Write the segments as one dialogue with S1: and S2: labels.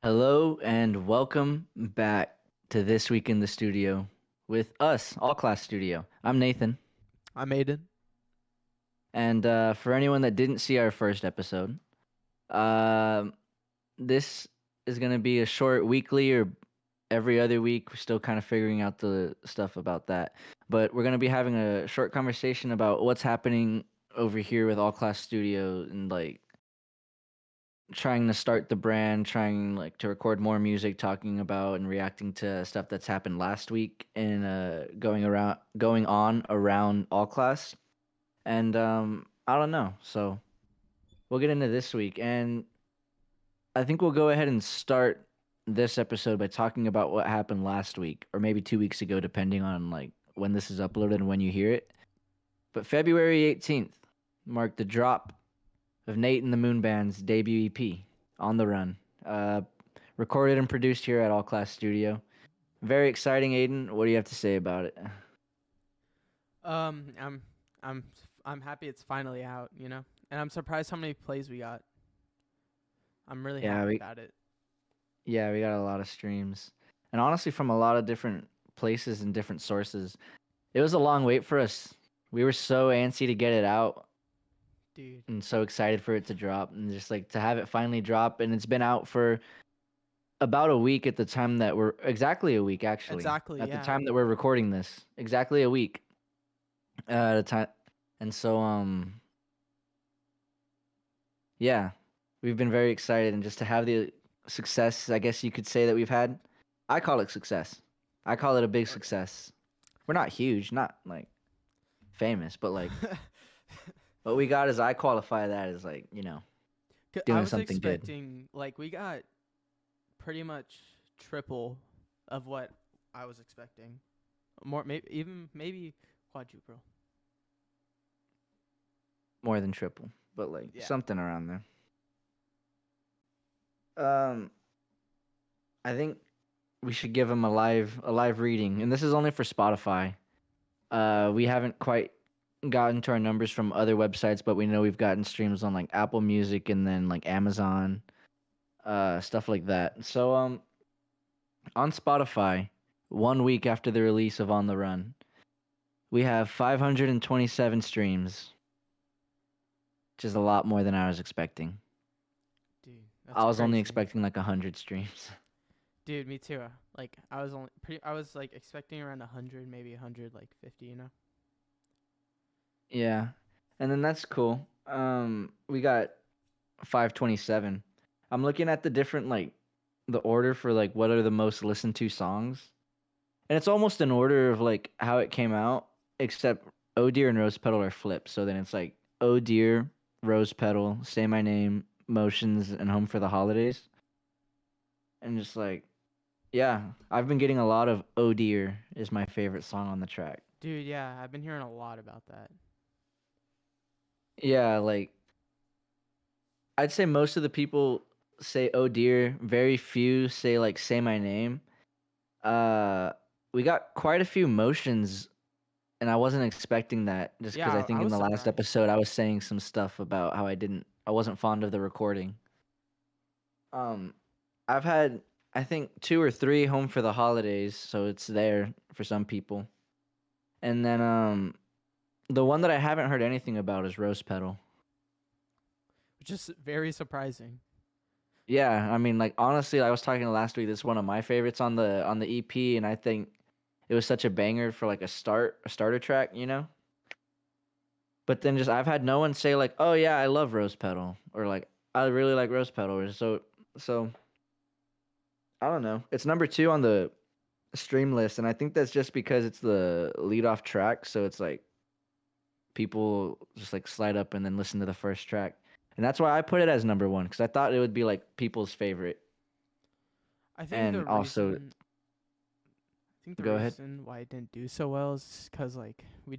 S1: Hello and welcome back to This Week in the Studio with us, All Class Studio. I'm Nathan,
S2: I'm Aiden.
S1: and for anyone that didn't see our first episode, um, this is going to be a short weekly or every other week. We're still kind of figuring out the stuff about that, but we're going to be having a short conversation about what's happening over here with All Class Studio and like trying to start the brand, trying like to record more music, talking about and reacting to stuff that's happened last week and going on around all class. And I don't know. So we'll get into this week and I think we'll go ahead and start this episode by talking about what happened last week or maybe 2 weeks ago, depending on like when this is uploaded and when you hear it. But February 18th marked the drop of Nate and the Moon Band's debut EP, On the Run. Uh, Recorded and produced here at All Class Studio. Very exciting, Aiden. What do you have to say about it?
S2: Um, I'm I'm I'm happy it's finally out, and I'm surprised how many plays we got. I'm really
S1: Yeah,
S2: happy
S1: we
S2: about it.
S1: yeah we got a lot of streams, and honestly, from a lot of different places and different sources. It was a long wait for us. We were so antsy to get it out
S2: Dude.
S1: and so excited for it to drop, and just like to have it finally drop. And it's been out for about a week at the time that we're exactly a week actually
S2: Exactly,
S1: at the
S2: yeah.
S1: time that we're recording this. Exactly a week. At a time, and so yeah, we've been very excited, and just to have the success, I guess you could say that we've had. I call it success. I call it a big
S2: Oh
S1: success. We're not huge, not like famous, but like
S2: yeah.
S1: what we got is I qualify that as like
S2: I
S1: doing
S2: was
S1: something good.
S2: expecting like we got pretty much triple of what I was expecting. More maybe even maybe quadruple.
S1: More than triple, but like
S2: Yeah.
S1: something around there. Um, I think we should give him a live reading, and this is only for Spotify. We haven't quite gotten to our numbers from other websites, but we know we've gotten streams on like Apple Music and then like Amazon, stuff like that. So on Spotify, 1 week after the release of On the Run, we have 527 streams, which is a lot more than I was expecting.
S2: Dude, that's
S1: I was only
S2: crazy.
S1: expecting like 100 streams.
S2: Dude, me too. Like I was like expecting around 100, maybe 100 like 50.
S1: Yeah, and then that's cool. We got 527. I'm looking at the different like the order for like what are the most listened to songs. And it's almost an order of like how it came out, except Oh Dear and Rose Petal are flipped. So then it's like Oh Dear, Rose Petal, Say My Name, Motions, and Home for the Holidays. And just like, yeah, I've been getting a lot of Oh Dear is my favorite song on the track.
S2: Dude, yeah, I've been hearing a lot about that.
S1: Yeah, like I'd say most of the people say Oh Dear, very few say like Say My Name. Uh, we got quite a few motions and I wasn't expecting that just because I
S2: Yeah, I
S1: think in
S2: was
S1: the last
S2: surprised.
S1: episode I was saying some stuff about how I wasn't fond of the recording. Um, I've had I think two or three home for the holidays, so it's there for some people. And then the one that I haven't heard anything about is Rose Petal.
S2: Which is very surprising.
S1: Yeah, I mean like honestly, I was talking last week. This is one of my favorites on the EP, and I think it was such a banger for like a starter track. But then just I've had no one say like, "Oh yeah, I love Rose Petal," or like, "I really like Rose Petal." Or so I don't know. It's number two on the stream list, and I think that's just because it's the lead off track. So it's like people just like slide up and then listen to the first track, and that's why I put it as number one because I thought it would be like people's favorite.
S2: I think the
S1: And also,
S2: reason I think the
S1: go ahead.
S2: reason why it didn't do so well is cuz like we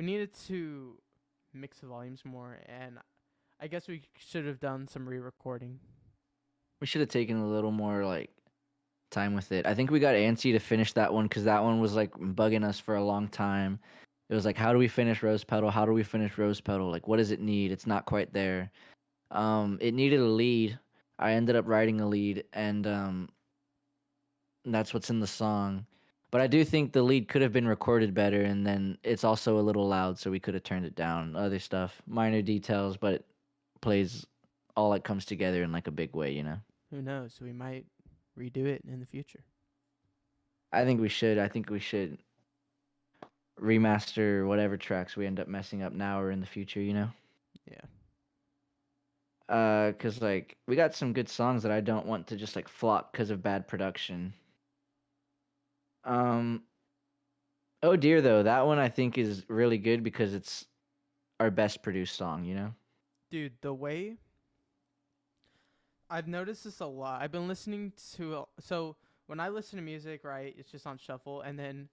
S2: needed to mix the volumes more, and I guess we should have done some re-recording.
S1: We should have taken a little more like time with it. I think we got antsy to finish that one because that one was like bugging us for a long time. It was like, how do we finish Rose Petal? How do we finish Rose Petal? Like, what does it need? It's not quite there. It needed a lead. I ended up writing a lead, and that's what's in the song. But I do think the lead could have been recorded better, and then it's also a little loud, so we could have turned it down. Other stuff, minor details, but it plays all it comes together in like a big way, you know.
S2: Who knows? We might redo it in the future.
S1: I think we should. I think we should remaster whatever tracks we end up messing up now or in the future, you know.
S2: Yeah.
S1: Cause like we got some good songs that I don't want to just like flop because of bad production. Um, oh dear though, that one I think is really good because it's our best produced song, you know.
S2: Dude, the way I've noticed this a lot. I've been listening to so when I listen to music, right, it's just on shuffle, and then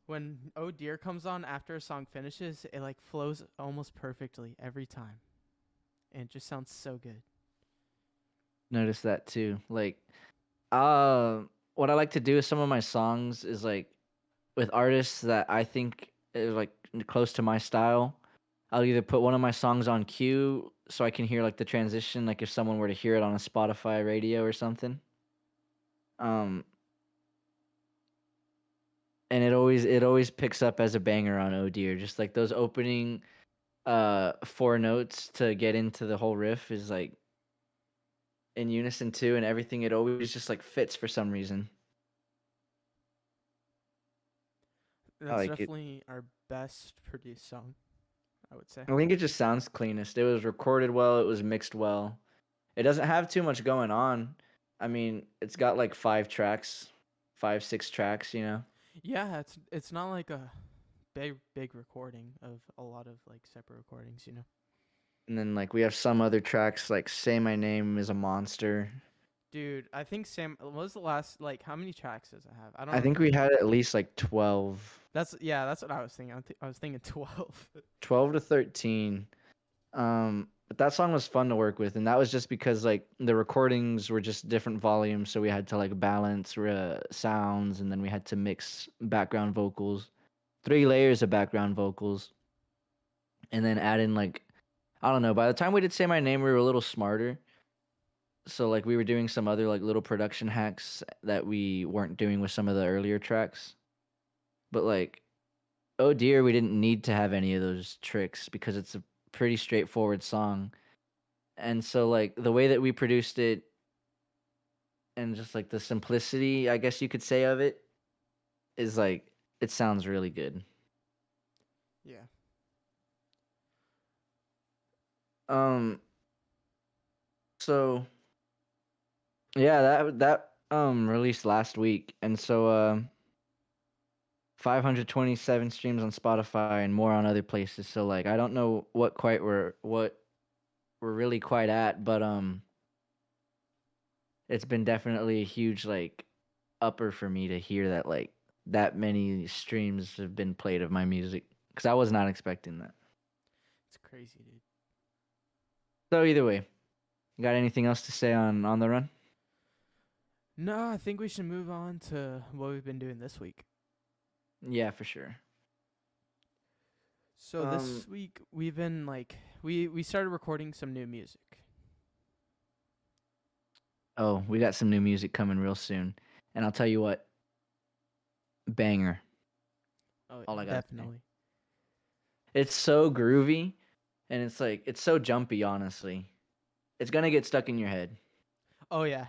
S2: when Oh Dear comes on after a song finishes, it like flows almost perfectly every time. And it just sounds so good.
S1: Notice that too. Like, what I like to do with some of my songs is like with artists that I think is like close to my style. I'll either put one of my songs on cue so I can hear like the transition, like if someone were to hear it on a Spotify radio or something. Um, and it always picks up as a banger on Oh Dear. Just like those opening four notes to get into the whole riff is like in unison too, and everything. It always just like fits for some reason. I
S2: That's
S1: like it.
S2: definitely our best produced song, I would say.
S1: I think it just sounds cleanest. It was recorded well. It was mixed well. It doesn't have too much going on. I mean, it's got like five tracks, five, six tracks, you know?
S2: Yeah, it's not like a big recording of a lot of like separate recordings, you know.
S1: And then like we have some other tracks like Say My Name is a Monster.
S2: Dude, I think Sam what was the last like how many tracks does it have? I don't
S1: I think we
S2: remember.
S1: had at least like 12,
S2: That's what I was thinking. I was thinking 12.
S1: 12 to 13. But that song was fun to work with, and that was just because like the recordings were just different volumes, so we had to like balance sounds, and then we had to mix background vocals, three layers of background vocals, and then add in like I don't know. By the time we did Say My Name, we were a little smarter. So like we were doing some other like little production hacks that we weren't doing with some of the earlier tracks. But like Oh Dear, we didn't need to have any of those tricks because it's a pretty straightforward song. And so like the way that we produced it and just like the simplicity, I guess you could say of it is like it sounds really good.
S2: Yeah.
S1: Um so yeah, that released last week. And so 527 streams on Spotify and more on other places. So like I don't know what we're really quite at, but it's been definitely a huge like upper for me to hear that like that many streams have been played of my music cuz I was not expecting that.
S2: It's crazy, dude.
S1: So either way, you got anything else to say on the run?
S2: No, I think we should move on to what we've been doing this week.
S1: Yeah, for sure.
S2: So
S1: Um
S2: this week we've been like we started recording some new music.
S1: oh, we got some new music coming real soon. And I'll tell you what, banger.
S2: Oh,
S1: All I got to say.
S2: definitely.
S1: It's so groovy and it's like it's so jumpy honestly. It's going to get stuck in your head.
S2: Oh yeah.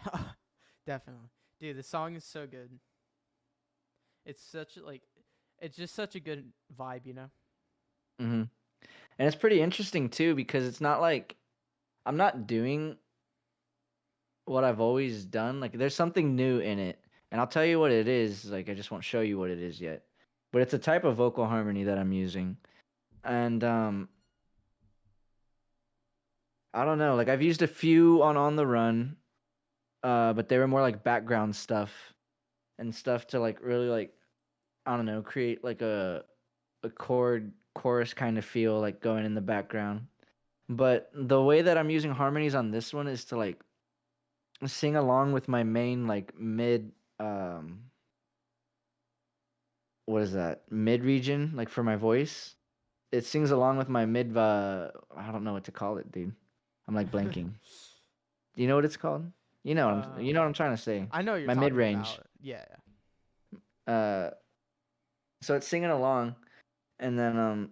S2: Definitely. Dude, the song is so good. It's such like it's just such a good vibe, you know.
S1: Mhm. And it's pretty interesting too because it's not like I'm not doing what I've always done. Like there's something new in it. And I'll tell you what it is. Like I just won't show you what it is yet. But it's a type of vocal harmony that I'm using. And I don't know. Like I've used a few on the run, but they were more like background stuff and stuff to like really like I don't know, create like a chorus kind of feel like going in the background. But the way that I'm using harmonies on this one is to like sing along with my main like mid what is that? Mid region like for my voice. It sings along with my mid I don't know what to call it, dude. I'm like blanking. Do you know what it's called? You know what I'm trying to say.
S2: I know what you're
S1: My mid
S2: talking
S1: range.
S2: about. Yeah.
S1: Uh, so it's singing along, and then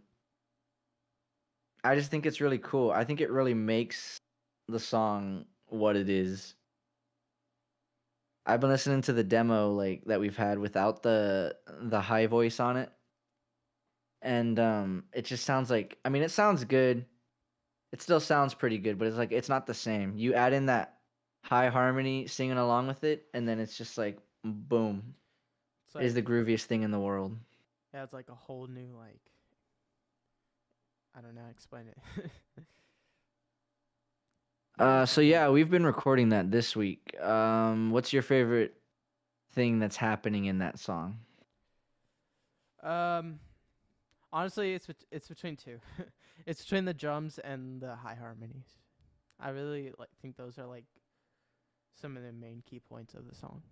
S1: I just think it's really cool. I think it really makes the song what it is. I've been listening to the demo like that we've had without the high voice on it, and it just sounds like, I mean, it sounds good. It still sounds pretty good, but it's like it's not the same. You add in that high harmony singing along with it, and then it's just like boom.
S2: It's
S1: It is the
S2: like
S1: grooviest thing in the world.
S2: yeah, it's like a whole new like I don't know how to explain it. But it's
S1: So
S2: like really
S1: yeah, we've been
S2: cool.
S1: recording that this week. What's your favorite thing that's happening in that song?
S2: Um, honestly, it's between two. It's between the drums and the high harmonies. I really like think those are like some of the main key points of the song.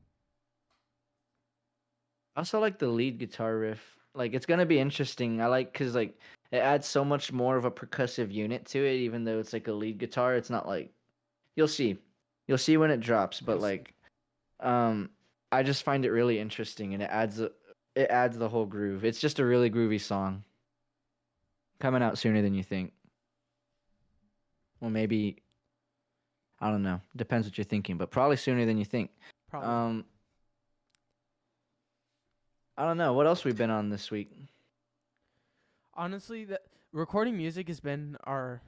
S1: I also like the lead guitar riff. Like it's gonna be interesting. I like because like it adds so much more of a percussive unit to it, even though it's like a lead guitar. It's not like you'll see, you'll see when it drops. But
S2: You'll see.
S1: like, um, I just find it really interesting, and it adds the whole groove. It's just a really groovy song coming out sooner than you think. Well, maybe I don't know. Depends what you're thinking, but probably sooner than you think.
S2: Probably.
S1: Um, I don't know what else we've been on this week.
S2: Honestly, the recording music has been our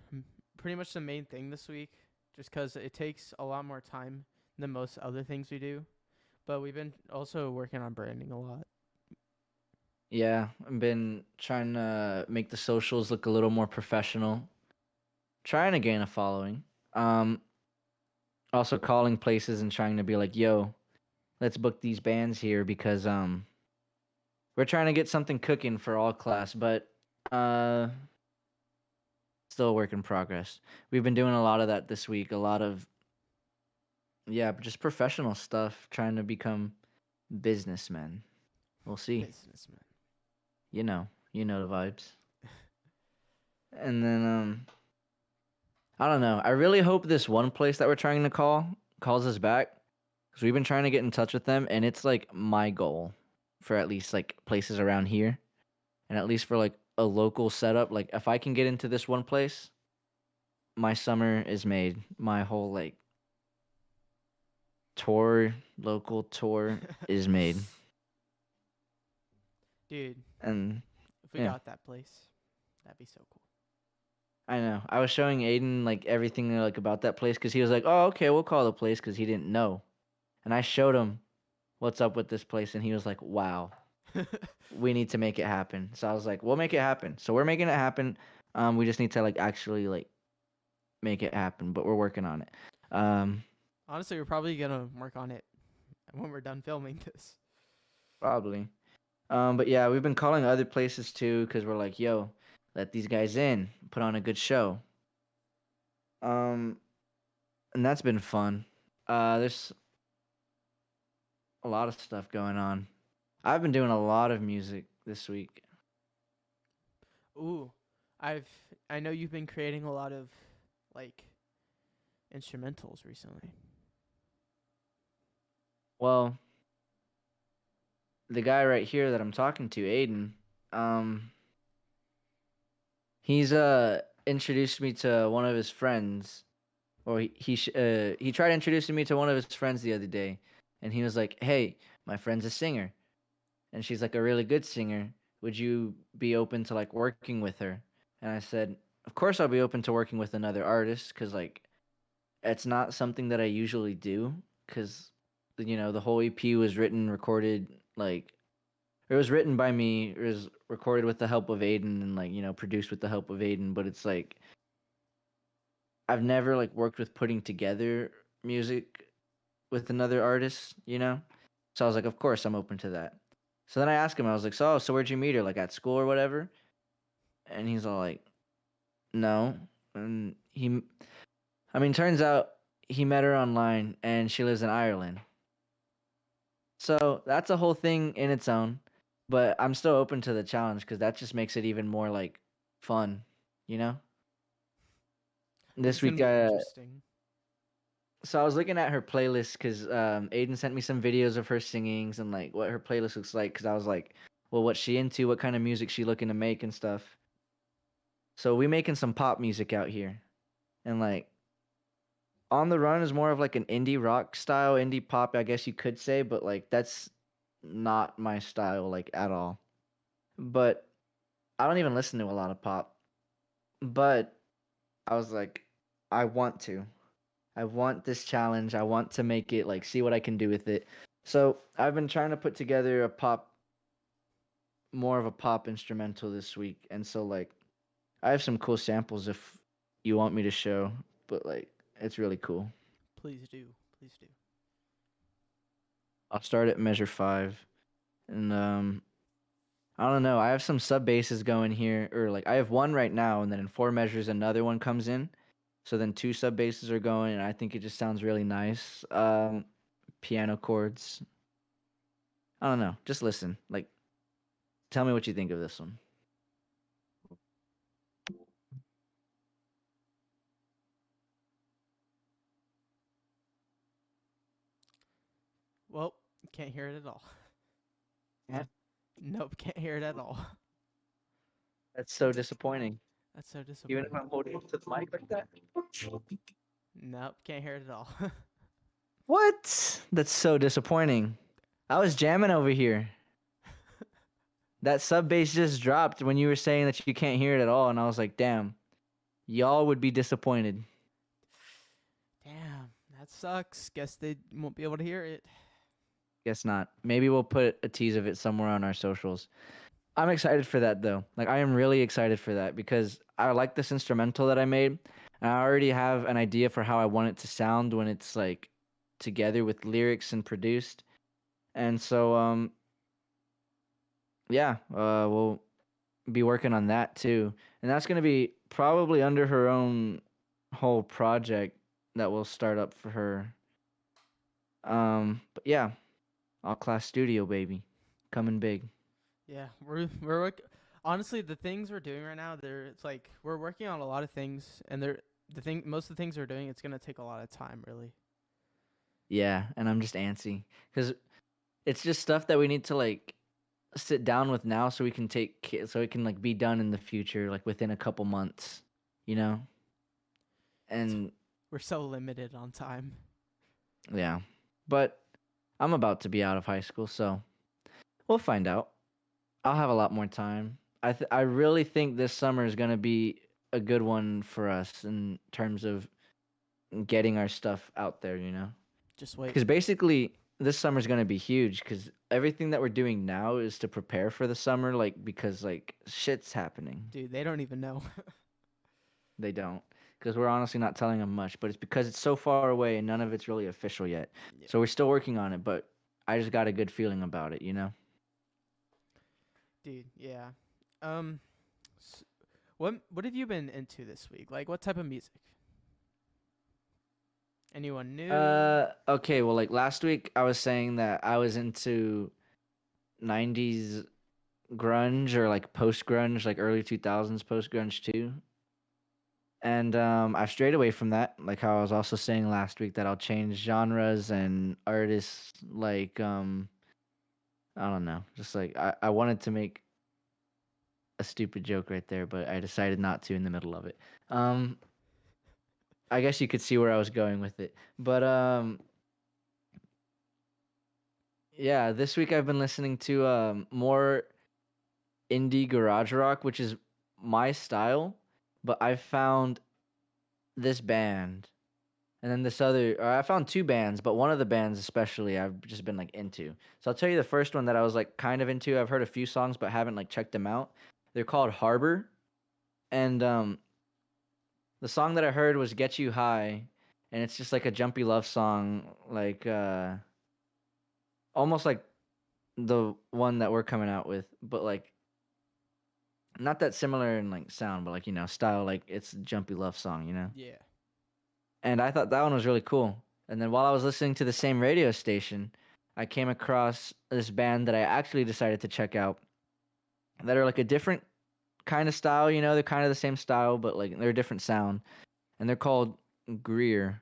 S2: pretty much the main thing this week, just because it takes a lot more time than most other things we do. But we've been also working on branding a lot.
S1: Yeah, I've been trying to make the socials look a little more professional. Trying to gain a following. Um, Also calling places and trying to be like, "Yo, let's book these bands here because we're trying to get something cooking for all class, but uh still a work in progress." We've been doing a lot of that this week, a lot of yeah, just professional stuff, trying to become businessmen. We'll see.
S2: Businessman.
S1: You know the vibes. And then I don't know. I really hope this one place that we're trying to call calls us back because we've been trying to get in touch with them, and it's like my goal for at least like places around here, and at least for like a local setup. Like if I can get into this one place, my summer is made. My whole like local tour is made.
S2: Dude,
S1: And
S2: if we
S1: yeah,
S2: got that place, that'd be so cool.
S1: I know. I was showing Aiden like everything like about that place because he was like, "Oh, okay, we'll call the place," because he didn't know, and I showed him what's up with this place, and he was like, "Wow, we need to make it happen." So I was like, "We'll make it happen." So we're making it happen. We just need to like actually like make it happen, but we're working on it. Um,
S2: Honestly, we're probably gonna work on it when we're done filming this.
S1: Probably. But yeah, we've been calling other places too because we're like, "Yo, let these guys in, put on a good show." Um, and that's been fun. There's a lot of stuff going on. I've been doing a lot of music this week.
S2: Ooh, I've I know you've been creating a lot of like instrumentals recently.
S1: Well, the guy right here that I'm talking to, Aiden, um, he's introduced me to one of his friends, or he tried introducing me to one of his friends the other day, and he was like, "Hey, my friend's a singer, and she's like a really good singer. Would you be open to like working with her?" And I said, "Of course I'll be open to working with another artist, cause like it's not something that I usually do, cause the whole EP was written, recorded like." It was written by me. It was recorded with the help of Aiden and like produced with the help of Aiden. But it's like I've never like worked with putting together music with another artist. So I was like, of course I'm open to that. So then I asked him, I was like, so where'd you meet her? Like at school or whatever? And he's all like, no. And I mean, turns out he met her online and she lives in Ireland. So that's a whole thing in its own. But I'm still open to the challenge because that just makes it even more like fun, you know?
S2: This
S1: This
S2: is gonna
S1: week,
S2: be interesting.
S1: So I was looking at her playlist because Aiden sent me some videos of her singings and like what her playlist looks like. Because I was like, well, what's she into? What kind of music she looking to make and stuff. So we making some pop music out here, and like On the Run is more of like an indie rock style, indie pop, I guess you could say, but like that's not my style like at all. But I don't even listen to a lot of pop. But I was like, I want to. I want this challenge. I want to make it like see what I can do with it. So I've been trying to put together a pop, more of a pop instrumental this week, and so like I have some cool samples if you want me to show, but like it's really cool.
S2: Please do. Please do.
S1: I'll start at measure 5, and I don't know. I have some sub basses going here, or like I have one right now, and then in 4 measures another one comes in. So then 2 sub basses are going, and I think it just sounds really nice. Piano chords. I don't know. Just listen. Like, tell me what you think of this one.
S2: Well, can't hear it at all.
S1: Yeah.
S2: Nope, can't hear it at all.
S1: That's so disappointing.
S2: That's so
S1: Even if
S2: disappointing.
S1: I'm holding it to the mic like that.
S2: Nope, can't hear it at all.
S1: What? That's so disappointing. I was jamming over here. That sub bass just dropped when you were saying that you can't hear it at all, and I was like, damn, y'all would be disappointed.
S2: Damn, that sucks. Guess they won't be able to hear it.
S1: Guess not. Maybe we'll put a tease of it somewhere on our socials. I'm excited for that though. Like I am really excited for that because I like this instrumental that I made, and I already have an idea for how I want it to sound when it's like together with lyrics and produced. And so yeah, we'll be working on that too. And that's going to be probably under her own whole project that will start up for her. But yeah, All Class Studio baby, coming big.
S2: Yeah, honestly, the things we're doing right now, they're it's like we're working on a lot of things, and most of the things we're doing, it's gonna take a lot of time, really.
S1: Yeah, and I'm just antsy cuz it's just stuff that we need to like sit down with now so we can so it can like be done in the future like within a couple months, you know?
S2: It's,
S1: And
S2: we're so limited on time.
S1: yeah. But I'm about to be out of high school, so we'll find out. I'll have a lot more time. I really think this summer is going to be a good one for us in terms of getting our stuff out there, you know?
S2: Just wait,
S1: Cuz basically this summer is going to be huge cuz everything that we're doing now is to prepare for the summer like because like shit's happening.
S2: dude. They don't even know.
S1: They don't, because we're honestly not telling them much. But it's because it's so far away and none of it's really official yet.
S2: Yeah,
S1: So we're still working on it. But I just got a good feeling about it, you know.
S2: dude. Yeah. Um, s what have you been into this week? Like, what type of music? Anyone new?
S1: Okay. Well, like last week, I was saying that I was into '90s grunge or like post grunge, like early 2000s post grunge too. And I strayed away from that, like how I was also saying last week that I'll change genres and artists. Like I don't know, just like I wanted to make a stupid joke right there, but I decided not to in the middle of it. Um, I guess you could see where I was going with it. But yeah, this week I've been listening to more indie garage rock, which is my style, but I found this band and then this other or I found 2 bands, but one of the bands especially I've just been like into. So I'll tell you the first one that I was like kind of into. I've heard a few songs but haven't like checked them out. They're called Harbor, and the song that I heard was Get You High, and it's just like a jumpy love song, like almost like the one that we're coming out with, but like not that similar in like sound, but like style, like it's a jumpy love song, you know.
S2: Yeah.
S1: And I thought that one was really cool. And then while I was listening to the same radio station, I came across this band that I actually decided to check out that are like a different kind of style, you know, they're kind of the same style, but like they're a different sound. And they're called Greer.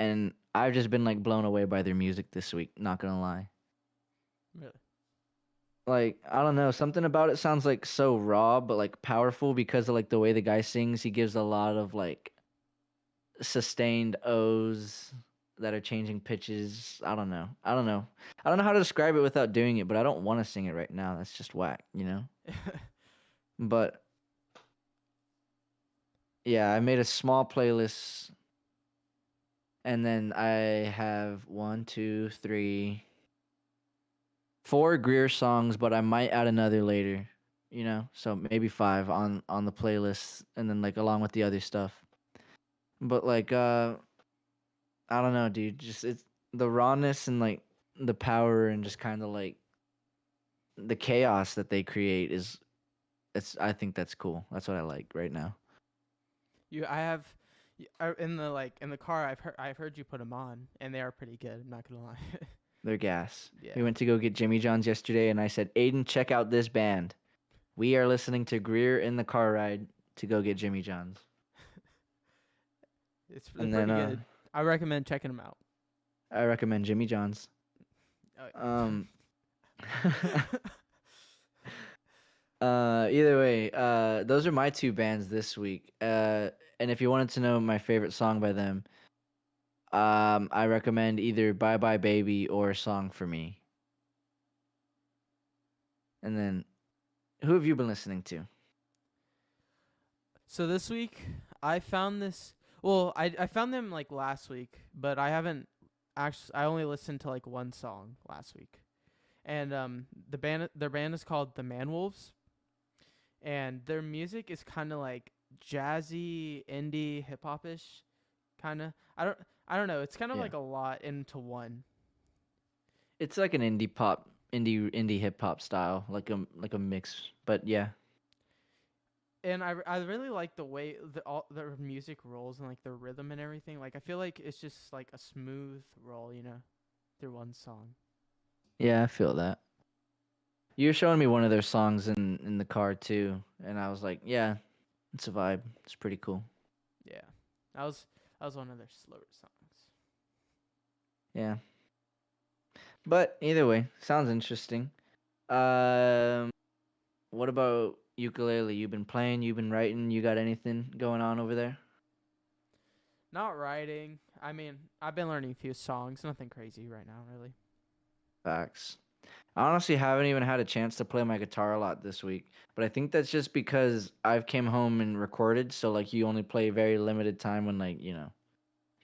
S1: and I've just been like blown away by their music this week. Not gonna lie.
S2: Really.
S1: Like I don't know, something about it sounds like so raw, but like powerful because of like the way the guy sings. He gives a lot of like sustained O's that are changing pitches. I don't know. I don't know. I don't know how to describe it without doing it, but I don't want to sing it right now. That's just whack, you know? But yeah, I made a small playlist and then I have one, two, three, four Greer songs, but I might add another later, you know? So maybe five on the playlist and then like along with the other stuff. But like I don't know, dude. Just it's the rawness and like the power and just kind of like the chaos that they create is it's I think that's cool. That's what I like right now.
S2: I have in the in the car. I've heard you put them on, and they are pretty good. I'm not gonna lie.
S1: They're gas.
S2: Yeah.
S1: We went to go get Jimmy John's yesterday and I said, "Aiden, check out this band. We are listening to Greer in the car ride to go get Jimmy John's."
S2: They're
S1: And then
S2: pretty good. I recommend checking them out.
S1: I recommend Jimmy John's.
S2: Oh.
S1: Um either way, those are my two bands this week. And if you wanted to know my favorite song by them, I recommend either Bye Bye Baby or Song for Me. And then who have you been listening to?
S2: So this week I found this. Well, I found them like last week, but I haven't actually. I only listened to like one song last week, and their band is called the Manwolves, and their music is kind of like jazzy, indie, hip hop ish, kind of. I don't know. It's kind of
S1: Yeah.
S2: like a lot into one.
S1: It's like an indie pop, indie hip hop style, like a mix. But yeah.
S2: And I really like the way all their music rolls and like the rhythm and everything. Like I feel like it's just like a smooth roll, through one song.
S1: Yeah, I feel that. You were showing me one of their songs in the car too, and I was like, yeah, it's a vibe. It's pretty cool.
S2: Yeah, that was one of their slower songs.
S1: Yeah. But either way, sounds interesting. Um what about ukulele? You've been playing, you've been writing, you got anything going on over there?
S2: Not writing. I mean, I've been learning a few songs. Nothing crazy right now, really.
S1: Facts. I honestly haven't even had a chance to play my guitar a lot this week, but I think that's just because I've came home and recorded, so like you only play very limited time when like, you know,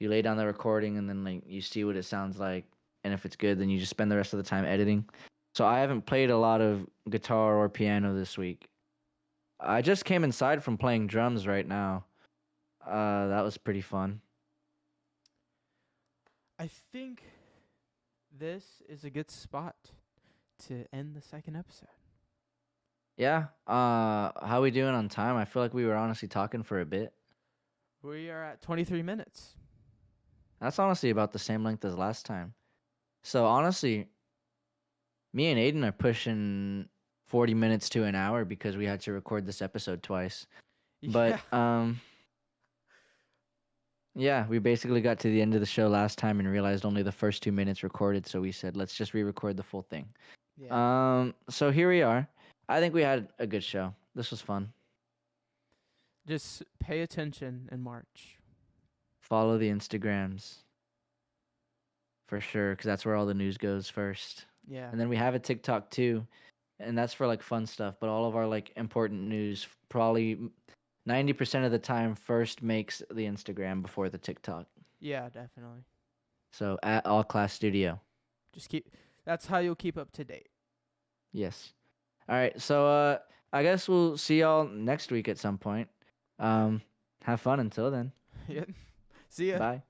S1: you lay down the recording and then like you see what it sounds like, and if it's good, then you just spend the rest of the time editing. So I haven't played a lot of guitar or piano this week. I just came inside from playing drums right now. That was pretty fun.
S2: I think this is a good spot to end the second episode.
S1: Yeah. How we doing on time? I feel like we were honestly talking for a bit.
S2: We are at 23 minutes.
S1: That's honestly about the same length as last time. So honestly, me and Aiden are pushing 40 minutes to an hour because we had to record this episode twice.
S2: Yeah.
S1: But yeah, we basically got to the end of the show last time and realized only the first 2 minutes recorded, so we said let's just re-record the full thing.
S2: Yeah.
S1: So here we are. I think we had a good show. This was fun.
S2: Just pay attention in March.
S1: Follow the Instagrams for sure, because that's where all the news goes first.
S2: Yeah.
S1: And then we have a TikTok too, and that's for like fun stuff. But all of our like important news, probably 90% of the time, first makes the Instagram before the TikTok.
S2: Yeah, definitely.
S1: So at All Class Studio.
S2: Just keep. That's how you'll keep up to date.
S1: Yes. All right. So I guess we'll see y'all next week at some point. Have fun until then.
S2: Yeah. See ya.
S1: Bye.